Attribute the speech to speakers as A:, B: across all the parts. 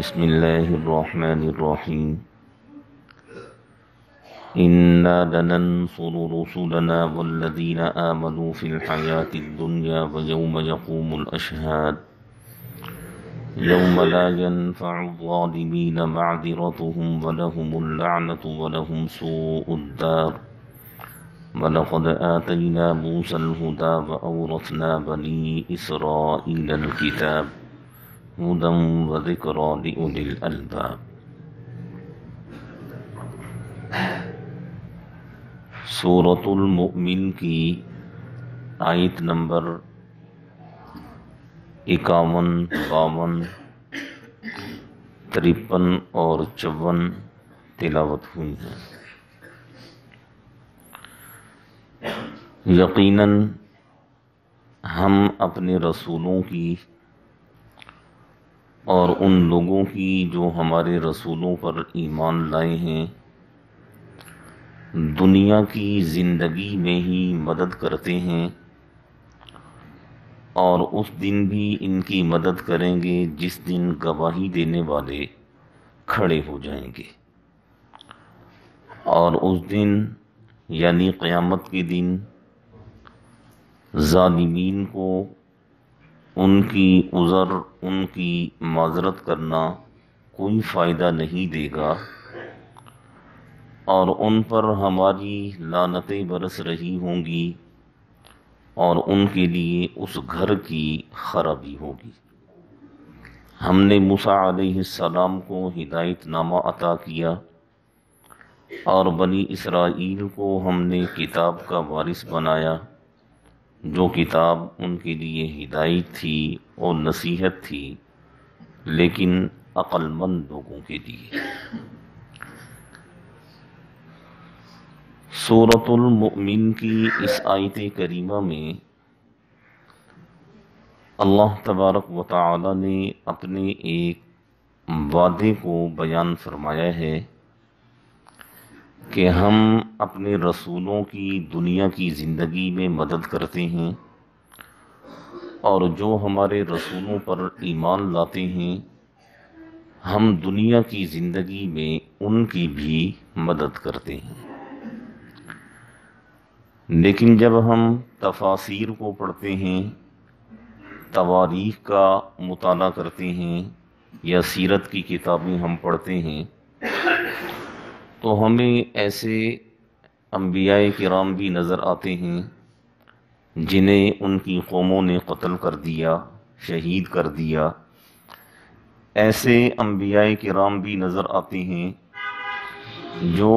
A: بسم الله الرحمن الرحيم. إنا لننصر رسلنا والذين آمنوا في الحياة الدنيا ويوم يقوم الأشهاد يوم لا ينفع الظالمين معذرتهم ولهم اللعنة ولهم سوء الدار. ولقد آتينا موسى الهدى وأورثنا بني إسرائيل الكتاب هدى وذكرى لأولي الألباب. سورۃ المؤمن کی آیت نمبر 51، 52، 53 اور 54 تلاوت ہوئی ہیں۔ یقیناً ہم اپنے رسولوں کی اور ان لوگوں کی جو ہمارے رسولوں پر ایمان لائے ہیں دنیا کی زندگی میں ہی مدد کرتے ہیں، اور اس دن بھی ان کی مدد کریں گے جس دن گواہی دینے والے کھڑے ہو جائیں گے، اور اس دن یعنی قیامت کے دن ظالمین کو ان کی عذر، ان کی معذرت کرنا کوئی فائدہ نہیں دے گا، اور ان پر ہماری لعنتیں برس رہی ہوں گی، اور ان کے لیے اس گھر کی خرابی ہوگی۔ ہم نے موسیٰ علیہ السلام کو ہدایت نامہ عطا کیا، اور بنی اسرائیل کو ہم نے کتاب کا وارث بنایا، جو کتاب ان کے لیے ہدایت تھی اور نصیحت تھی، لیکن عقل مند لوگوں کے لیے۔ سورۃ المؤمن کی اس آیت کریمہ میں اللہ تبارک و تعالی نے اپنے ایک وعدے کو بیان فرمایا ہے کہ ہم اپنے رسولوں کی دنیا کی زندگی میں مدد کرتے ہیں، اور جو ہمارے رسولوں پر ایمان لاتے ہیں ہم دنیا کی زندگی میں ان کی بھی مدد کرتے ہیں۔ لیکن جب ہم تفاسیر کو پڑھتے ہیں، تواریخ کا مطالعہ کرتے ہیں، یا سیرت کی کتابیں ہم پڑھتے ہیں، تو ہمیں ایسے انبیاء کرام بھی نظر آتے ہیں جنہیں ان کی قوموں نے قتل کر دیا، شہید کر دیا۔ ایسے انبیاء کرام بھی نظر آتے ہیں جو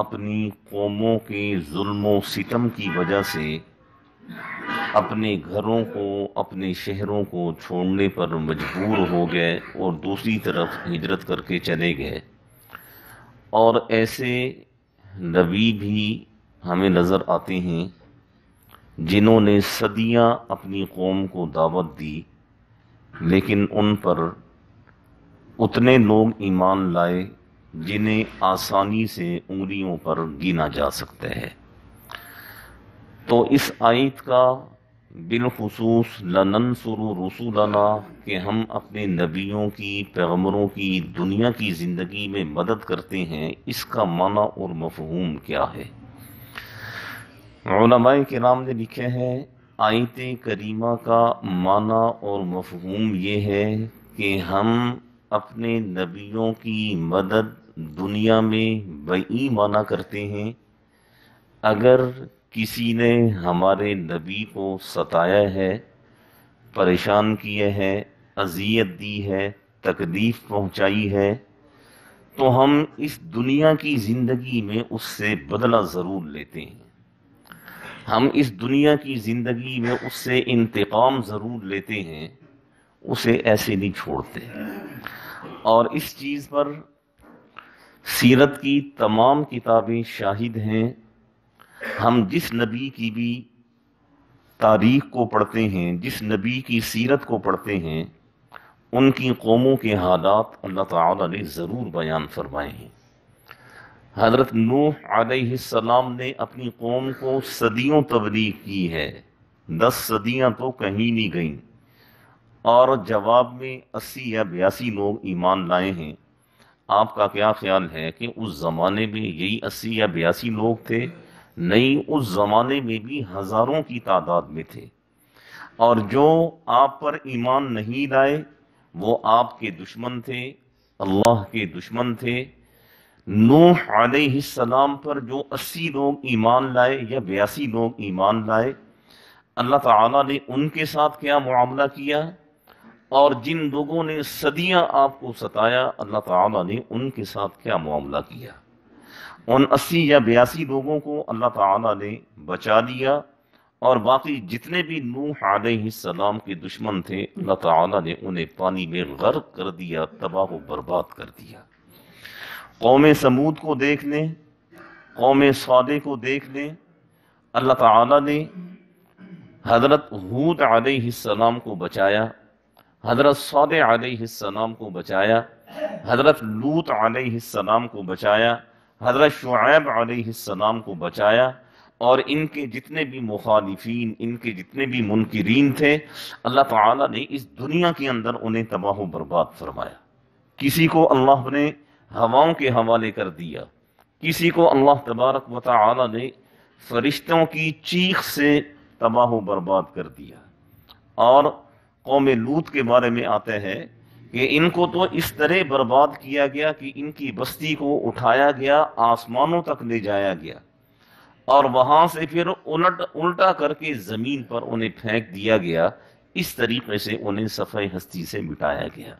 A: اپنی قوموں کے ظلم و ستم کی وجہ سے اپنے گھروں کو، اپنے شہروں کو چھوڑنے پر مجبور ہو گئے اور دوسری طرف ہجرت کر کے چلے گئے۔ اور ایسے نبی بھی ہمیں نظر آتے ہیں جنہوں نے صدیاں اپنی قوم کو دعوت دی، لیکن ان پر اتنے لوگ ایمان لائے جنہیں آسانی سے انگلیوں پر گنا جا سکتا ہے۔ تو اس آیت کا بالخصوص لننصر رسولنا کہ ہم اپنے نبیوں کی، پیغمبروں کی دنیا کی زندگی میں مدد کرتے ہیں، اس کا معنی اور مفہوم کیا ہے؟ علماء کرام نے لکھے ہیں آیت کریمہ کا معنی اور مفہوم یہ ہے کہ ہم اپنے نبیوں کی مدد دنیا میں بئی معنی کرتے ہیں۔ اگر کسی نے ہمارے نبی کو ستایا ہے، پریشان کیا ہے، اذیت دی ہے، تکلیف پہنچائی ہے، تو ہم اس دنیا کی زندگی میں اس سے بدلہ ضرور لیتے ہیں، ہم اس دنیا کی زندگی میں اس سے انتقام ضرور لیتے ہیں، اسے ایسے نہیں چھوڑتے۔ اور اس چیز پر سیرت کی تمام کتابیں شاہد ہیں۔ ہم جس نبی کی بھی تاریخ کو پڑھتے ہیں، جس نبی کی سیرت کو پڑھتے ہیں، ان کی قوموں کے حالات اللہ تعالی نے ضرور بیان فرمائے ہیں۔ حضرت نوح علیہ السلام نے اپنی قوم کو صدیوں تبلیغ کی ہے، 10 صدیاں تو کہیں نہیں گئیں، اور جواب میں 80 یا 82 لوگ ایمان لائے ہیں، آپ کا کیا خیال ہے کہ اس زمانے میں یہی 80 یا 82 لوگ تھے؟ نہیں، اس زمانے میں بھی ہزاروں کی تعداد میں تھے، اور جو آپ پر ایمان نہیں لائے وہ آپ کے دشمن تھے، اللہ کے دشمن تھے۔ نوح علیہ السلام پر جو 80 لوگ ایمان لائے یا 82 لوگ ایمان لائے، اللہ تعالیٰ نے ان کے ساتھ کیا معاملہ کیا؟ اور جن لوگوں نے صدیاں آپ کو ستایا، اللہ تعالیٰ نے ان کے ساتھ کیا معاملہ کیا؟ ان 80 یا 82 لوگوں کو اللہ تعالیٰ نے بچا لیا، اور باقی جتنے بھی نوح علیہ السلام کے دشمن تھے اللہ تعالیٰ نے انہیں پانی میں غرق کر دیا، تباہ و برباد کر دیا۔ قوم سمود کو دیکھ لیں، قوم صالح کو دیکھ لیں، اللہ تعالیٰ نے حضرت ہود علیہ السلام کو بچایا، حضرت صالح علیہ السلام کو بچایا، حضرت لوط علیہ السلام کو بچایا، حضرت شعیب علیہ السلام کو بچایا، اور ان کے جتنے بھی مخالفین، ان کے جتنے بھی منکرین تھے، اللہ تعالیٰ نے اس دنیا کے اندر انہیں تباہ و برباد فرمایا۔ کسی کو اللہ نے ہواؤں کے حوالے کر دیا، کسی کو اللہ تبارک و تعالیٰ نے فرشتوں کی چیخ سے تباہ و برباد کر دیا۔ اور قوم لوط کے بارے میں آتا ہے کہ ان کو تو اس طرح برباد کیا گیا کہ ان کی بستی کو اٹھایا گیا، آسمانوں تک لے جایا گیا، اور وہاں سے پھر الٹا کر کے زمین پر انہیں پھینک دیا گیا۔ اس طریقے سے انہیں صفحہ ہستی سے مٹایا گیا۔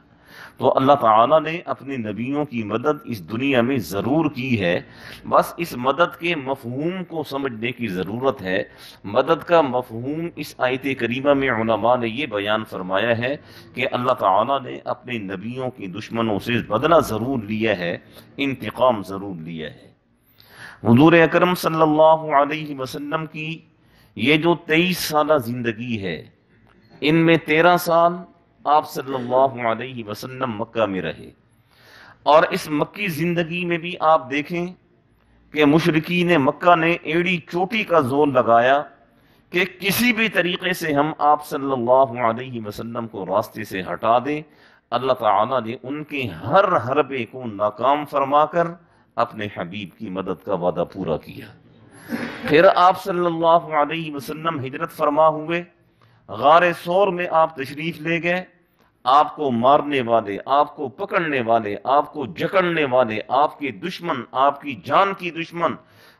A: تو اللہ تعالیٰ نے اپنے نبیوں کی مدد اس دنیا میں ضرور کی ہے، بس اس مدد کے مفہوم کو سمجھنے کی ضرورت ہے۔ مدد کا مفہوم اس آیت کریمہ میں علماء نے یہ بیان فرمایا ہے کہ اللہ تعالیٰ نے اپنے نبیوں کے دشمنوں سے بدلہ ضرور لیا ہے، انتقام ضرور لیا ہے۔ حضور اکرم صلی اللہ علیہ وسلم کی یہ جو 23 سالہ زندگی ہے، ان میں 13 سال آپ صلی اللہ علیہ وسلم مکہ میں رہے، اور اس مکی زندگی میں بھی آپ دیکھیں کہ مشرکین مکہ نے ایڑی چوٹی کا زور لگایا کہ کسی بھی طریقے سے ہم آپ صلی اللہ علیہ وسلم کو راستے سے ہٹا دیں۔ اللہ تعالیٰ نے ان کے ہر حربے کو ناکام فرما کر اپنے حبیب کی مدد کا وعدہ پورا کیا۔ پھر آپ صلی اللہ علیہ وسلم ہجرت فرما ہوئے، غار ثور میں آپ تشریف لے گئے۔ آپ کو مارنے والے، آپ کو پکڑنے والے، آپ کو جکڑنے والے، آپ کے دشمن، آپ کی جان کی دشمن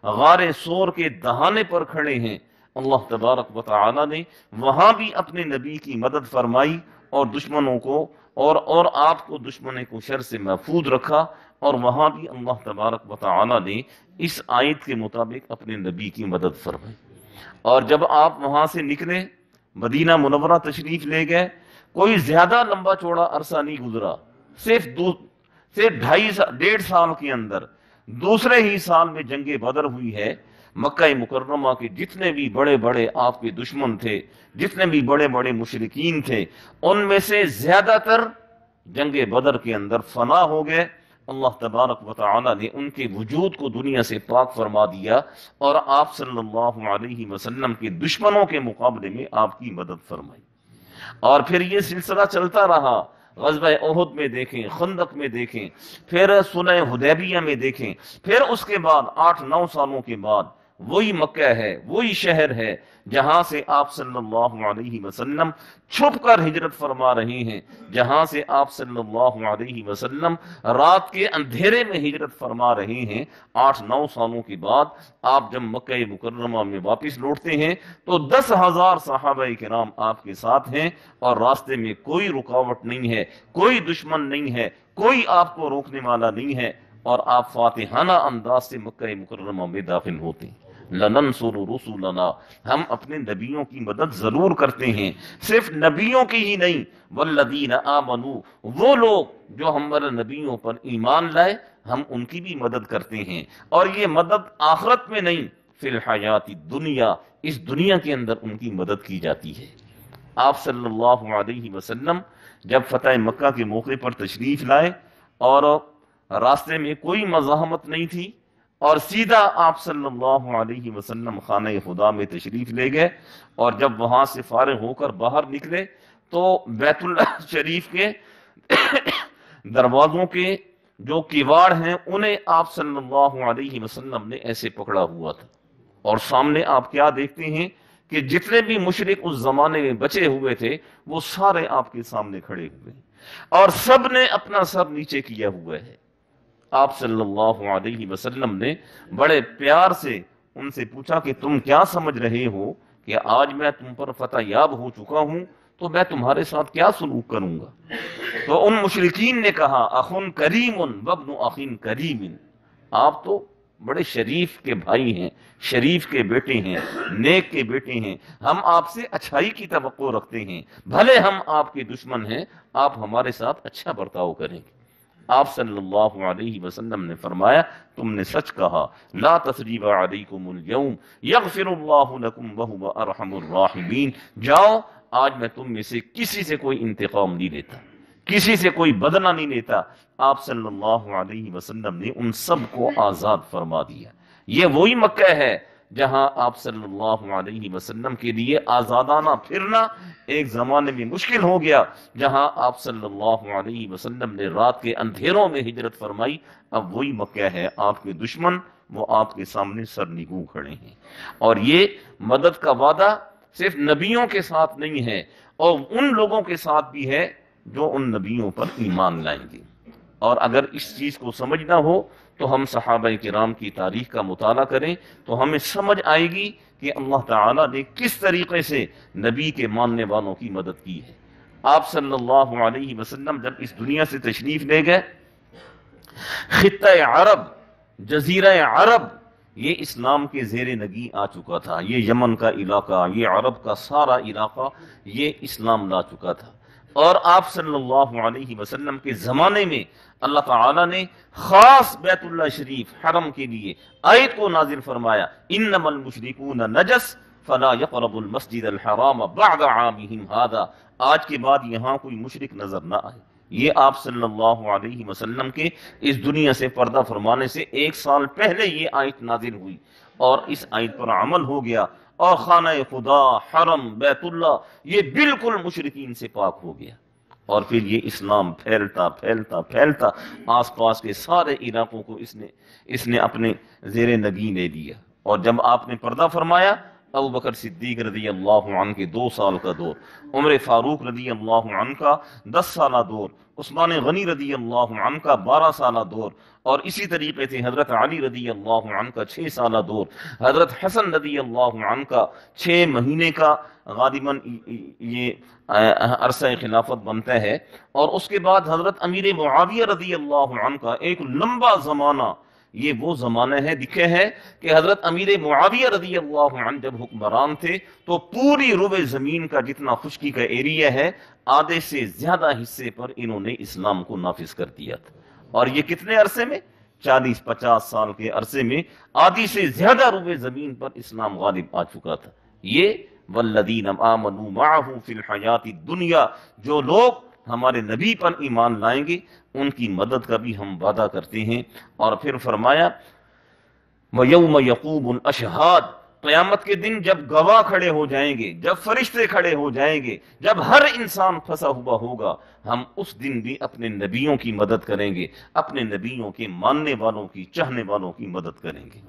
A: غار ثور کے دہانے پر کھڑے ہیں۔ اللہ تبارک و تعالی نے وہاں بھی اپنے نبی کی مدد فرمائی، اور دشمنوں کو اور آپ کو دشمن کو شر سے محفوظ رکھا، اور وہاں بھی اللہ تبارک و تعالی نے اس آیت کے مطابق اپنے نبی کی مدد فرمائی۔ اور جب آپ وہاں سے نکلے، مدینہ منورہ تشریف لے گئے، کوئی زیادہ لمبا چوڑا عرصہ نہیں گزرا، صرف 1.5 سال کے اندر دوسرے ہی سال میں جنگ بدر ہوئی ہے۔ مکہ مکرمہ کے جتنے بھی بڑے بڑے آپ کے دشمن تھے، جتنے بھی بڑے بڑے مشرکین تھے، ان میں سے زیادہ تر جنگ بدر کے اندر فنا ہو گئے۔ اللہ تبارک و تعالی نے ان کے وجود کو دنیا سے پاک فرما دیا، اور آپ صلی اللہ علیہ وسلم کے دشمنوں کے مقابلے میں آپ کی مدد فرمائی۔ اور پھر یہ سلسلہ چلتا رہا، غزوہ احد میں دیکھیں، خندق میں دیکھیں، پھر صلح حدیبیہ میں دیکھیں، پھر اس کے بعد 8-9 سالوں کے بعد وہی مکہ ہے، وہی شہر ہے جہاں سے آپ صلی اللہ علیہ وسلم چھپ کر ہجرت فرما رہے ہیں، جہاں سے آپ صلی اللہ علیہ وسلم رات کے اندھیرے میں ہجرت فرما رہے ہیں۔ 8-9 سالوں کے بعد آپ جب مکہ مکرمہ میں واپس لوٹتے ہیں تو 10,000 صحابہ کرام آپ کے ساتھ ہیں، اور راستے میں کوئی رکاوٹ نہیں ہے، کوئی دشمن نہیں ہے، کوئی آپ کو روکنے والا نہیں ہے، اور آپ فاتحانہ انداز سے مکہ مکرمہ میں داخل ہوتے ہیں۔ لَنَنْصُرُ رُسُلَنَا، ہم اپنے نبیوں کی مدد ضرور کرتے ہیں، صرف نبیوں کی ہی نہیں، وَالَّذِينَ آمَنُوا، وہ لوگ جو ہمارے نبیوں پر ایمان لائے ہم ان کی بھی مدد کرتے ہیں، اور یہ مدد آخرت میں نہیں، فی الحیات الدنیا، اس دنیا کے اندر ان کی مدد کی جاتی ہے۔ آپ صلی اللہ علیہ وسلم جب فتح مکہ کے موقع پر تشریف لائے، اور راستے میں کوئی مزاحمت نہیں تھی، اور سیدھا آپ صلی اللہ علیہ وسلم خانہ خدا میں تشریف لے گئے، اور جب وہاں سے فارغ ہو کر باہر نکلے تو بیت اللہ شریف کے دروازوں کے جو کیواڑ ہیں انہیں آپ صلی اللہ علیہ وسلم نے ایسے پکڑا ہوا تھا، اور سامنے آپ کیا دیکھتے ہیں کہ جتنے بھی مشرک اس زمانے میں بچے ہوئے تھے وہ سارے آپ کے سامنے کھڑے ہوئے ہیں، اور سب نے اپنا سر نیچے کیا ہوا ہے۔ آپ صلی اللہ علیہ وسلم نے بڑے پیار سے ان سے پوچھا کہ تم کیا سمجھ رہے ہو کہ آج میں تم پر فتح یاب ہو چکا ہوں تو میں تمہارے ساتھ کیا سلوک کروں گا؟ تو ان مشرکین نے کہا اخن کریم وابن اخن کریم، آپ تو بڑے شریف کے بھائی ہیں، شریف کے بیٹے ہیں، نیک کے بیٹے ہیں، ہم آپ سے اچھائی کی توقع رکھتے ہیں، بھلے ہم آپ کے دشمن ہیں، آپ ہمارے ساتھ اچھا برتاؤ کریں گے۔ آپ صلی اللہ علیہ وسلم نے فرمایا تم نے سچ کہا، لا تثریب علیکم اليوم یغفر اللہ لکم وہو ارحم الراحمین، جاؤ آج میں تم میں سے کسی سے کوئی انتقام نہیں لیتا، کسی سے کوئی بدلہ نہیں لیتا۔ آپ صلی اللہ علیہ وسلم نے ان سب کو آزاد فرما دیا۔ یہ وہی مکہ ہے جہاں آپ صلی اللہ علیہ وسلم کے لیے آزادانہ پھرنا ایک زمانے میں مشکل ہو گیا، جہاں آپ صلی اللہ علیہ وسلم نے رات کے اندھیروں میں ہجرت فرمائی۔ اب وہی مکہ ہے، آپ کے دشمن وہ آپ کے سامنے سر نگو کھڑے ہیں۔ اور یہ مدد کا وعدہ صرف نبیوں کے ساتھ نہیں ہے، اور ان لوگوں کے ساتھ بھی ہے جو ان نبیوں پر ایمان لائیں گے۔ اور اگر اس چیز کو سمجھنا ہو تو ہم صحابہ کرام کی تاریخ کا مطالعہ کریں تو ہمیں سمجھ آئے گی کہ اللہ تعالیٰ نے کس طریقے سے نبی کے ماننے والوں کی مدد کی ہے۔ آپ صلی اللہ علیہ وسلم جب اس دنیا سے تشریف لے گئے، خطہ عرب، جزیرہ عرب، یہ اسلام کے زیر نگی آ چکا تھا۔ یہ یمن کا علاقہ، یہ عرب کا سارا علاقہ، یہ اسلام لا چکا تھا۔ اور آپ صلی اللہ علیہ وسلم کے زمانے میں اللہ تعالیٰ نے خاص بیت اللہ شریف حرم کے لیے آیت کو نازل فرمایا، انما المشرکون نجس فلا يقربوا المسجد الحرام بعد عامهم هذا، آج کے بعد یہاں کوئی مشرک نظر نہ آئے۔ یہ آپ صلی اللہ علیہ وسلم کے اس دنیا سے پردہ فرمانے سے ایک سال پہلے یہ آیت نازل ہوئی، اور اس آیت پر عمل ہو گیا، اور خانہ خدا، حرم، بیت اللہ یہ بالکل مشرکین سے پاک ہو گیا۔ اور پھر یہ اسلام پھیلتا پھیلتا پھیلتا آس پاس کے سارے علاقوں کو اس نے اپنے زیر نگین لے لیا۔ اور جب آپ نے پردہ فرمایا، ابو بکر صدیق رضی اللہ عنہ کے 2 سال کا دور، عمر فاروق رضی اللہ عنہ کا 10 سالہ دور، عثمان غنی رضی اللہ عنہ کا 12 سالہ دور، اور اسی طریقے سے حضرت علی رضی اللہ عنہ کا 6 سالہ دور، حضرت حسن رضی اللہ عنہ کا 6 مہینے کا غالباً یہ عرصہ خلافت بنتا ہے، اور اس کے بعد حضرت امیر معاویہ رضی اللہ عنہ کا ایک لمبا زمانہ، یہ وہ زمانہ ہے دکھے ہے کہ حضرت امیر معاویہ رضی اللہ عنہ جب حکمران تھے تو پوری ربع زمین کا جتنا خشکی کا ایریا ہے، آدھے سے زیادہ حصے پر انہوں نے اسلام کو نافذ کر دیا تھا۔ اور یہ کتنے عرصے میں؟ 40-50 سال کے عرصے میں آدھی سے زیادہ ربع زمین پر اسلام غالب آ چکا تھا۔ یہ والذین آمنوا معہ فی الحیات الدنیا، جو لوگ ہمارے نبی پر ایمان لائیں گے ان کی مدد کا بھی ہم وعدہ کرتے ہیں۔ اور پھر فرمایا وَيَوْمَ يَقُومُ الْأَشْهَادُ، قیامت کے دن جب گواہ کھڑے ہو جائیں گے، جب فرشتے کھڑے ہو جائیں گے، جب ہر انسان پھنسا ہوا ہوگا، ہم اس دن بھی اپنے نبیوں کی مدد کریں گے، اپنے نبیوں کے ماننے والوں کی، چاہنے والوں کی مدد کریں گے۔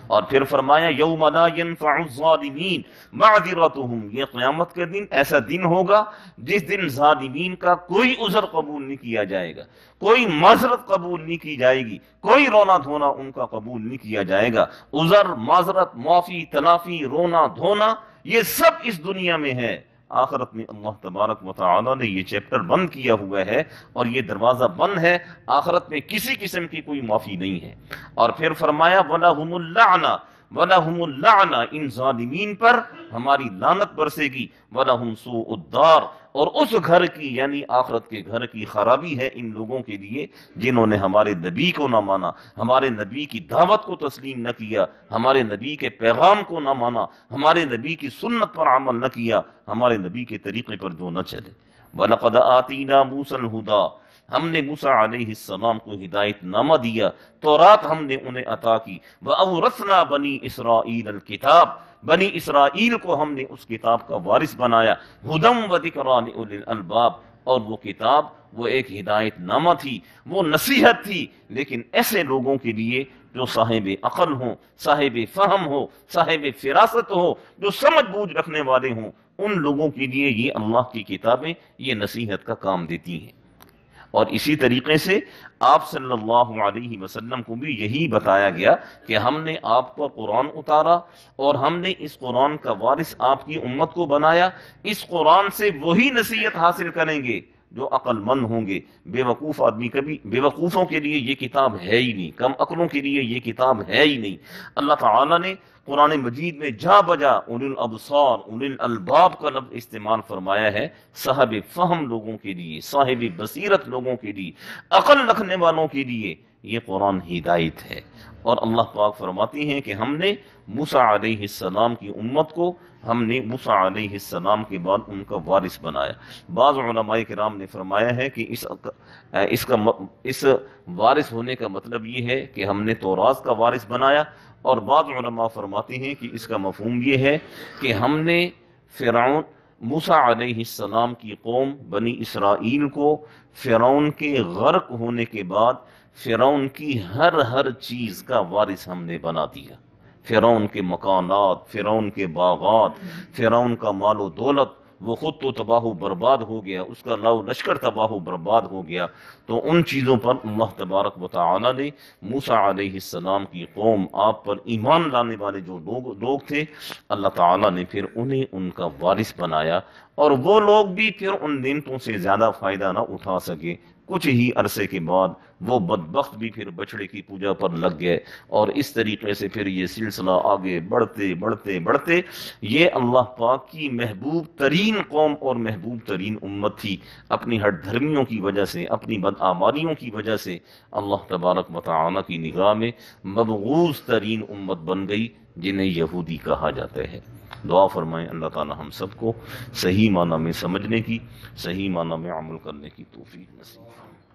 A: اور پھر فرمایا یوم لا ينفع الظالمین معذرتهم، یہ قیامت کے دن ایسا دن ہوگا جس دن ظالمین کا کوئی عذر قبول نہیں کیا جائے گا، کوئی معذرت قبول نہیں کی جائے گی، کوئی رونا دھونا ان کا قبول نہیں کیا جائے گا۔ عذر، معذرت، معافی، تلافی، رونا دھونا یہ سب اس دنیا میں ہے، آخرت میں اللہ تبارک و تعالی نے یہ چیپٹر بند کیا ہوا ہے، اور یہ دروازہ بند ہے، آخرت میں کسی قسم کی کوئی معافی نہیں ہے۔ اور پھر فرمایا وَلَهُمُ اللَّعْنَةُ، وَلَهُمُ اللَّعْنَةُ، ان ظالمین پر ہماری لعنت برسے گی، وَلَهُمْ سُوءُ الدَّارِ، اور اس گھر کی یعنی آخرت کے گھر کی خرابی ہے ان لوگوں کے لیے جنہوں نے ہمارے نبی کو نہ مانا، ہمارے نبی کی دعوت کو تسلیم نہ کیا، ہمارے نبی کے پیغام کو نہ مانا، ہمارے نبی کی سنت پر عمل نہ کیا، ہمارے نبی کے طریقے پر جو نہ چلے۔ وَلَقَدْ آتِينَا مُوسَى الْهُدَىٰ، ہم نے موسیٰ علیہ السلام کو ہدایت نامہ دیا، تورات ہم نے انہیں عطا کی۔ وَأَوْرَثْنَا بَنِي إِسْرَائِيلَ الْكِتَابَ، بنی اسرائیل کو ہم نے اس کتاب کا وارث بنایا، ہدم و ذکریٰ لأولی الالباب، اور وہ کتاب وہ ایک ہدایت نامہ تھی، وہ نصیحت تھی، لیکن ایسے لوگوں کے لیے جو صاحب عقل ہوں، صاحب فہم ہو، صاحب فراست ہو، جو سمجھ بوجھ رکھنے والے ہوں، ان لوگوں کے لیے یہ اللہ کی کتابیں یہ نصیحت کا کام دیتی ہیں۔ اور اسی طریقے سے آپ صلی اللہ علیہ وسلم کو بھی یہی بتایا گیا کہ ہم نے آپ کو قرآن اتارا اور ہم نے اس قرآن کا وارث آپ کی امت کو بنایا۔ اس قرآن سے وہی نصیحت حاصل کریں گے جو عقل مند ہوں گے۔ بے وقوف آدمی کبھی، بے وقوفوں کے لیے یہ کتاب ہے ہی نہیں، کم عقلوں کے لیے یہ کتاب ہے ہی نہیں۔ اللہ تعالیٰ نے قرآن مجید میں جا بجا اولي الابصار، اولي الالباب کا لفظ استعمال فرمایا ہے، صاحب فہم لوگوں کے لیے، صاحب بصیرت لوگوں کے لیے، عقل رکھنے والوں کے لیے یہ قرآن ہدایت ہے۔ اور اللہ پاک فرماتے ہیں کہ ہم نے موسیٰ علیہ السلام کی امت کو، ہم نے موسیٰ علیہ السلام کے بعد ان کا وارث بنایا۔ بعض علماء کرام نے فرمایا ہے کہ اس وارث ہونے کا مطلب یہ ہے کہ ہم نے توراۃ کا وارث بنایا، اور بعض علماء فرماتے ہیں کہ اس کا مفہوم یہ ہے کہ ہم نے فرعون، موسیٰ علیہ السلام کی قوم بنی اسرائیل کو فرعون کے غرق ہونے کے بعد فرعون کی ہر چیز کا وارث ہم نے بنا دیا۔ فرعون کے مکانات، فرعون کے باغات، فرعون کا مال و دولت، وہ خود تو تباہ و برباد ہو گیا، اس کا لو لشکر تباہ و برباد ہو گیا۔ تو ان چیزوں پر اللہ تبارک و تعالی نے موسیٰ علیہ السلام کی قوم، آپ پر ایمان لانے والے جو لوگ تھے، اللہ تعالیٰ نے پھر انہیں ان کا وارث بنایا، اور وہ لوگ بھی پھر ان نعمتوں سے زیادہ فائدہ نہ اٹھا سکے۔ کچھ ہی عرصے کے بعد وہ بدبخت بھی پھر بچڑے کی پوجا پر لگ گئے، اور اس طریقے سے پھر یہ سلسلہ آگے بڑھتے یہ اللہ پاک کی محبوب ترین قوم اور محبوب ترین امت تھی، اپنی ہٹ دھرمیوں کی وجہ سے، اپنی بدعمالیوں کی وجہ سے اللہ تبارک و تعالی کی نگاہ میں مبغوض ترین امت بن گئی، جنہیں یہودی کہا جاتا ہے۔ دعا فرمائیں اللہ تعالی ہم سب کو صحیح معنی میں سمجھنے کی، صحیح معنی میں عمل کرنے کی توفیق نصیب فرمائے۔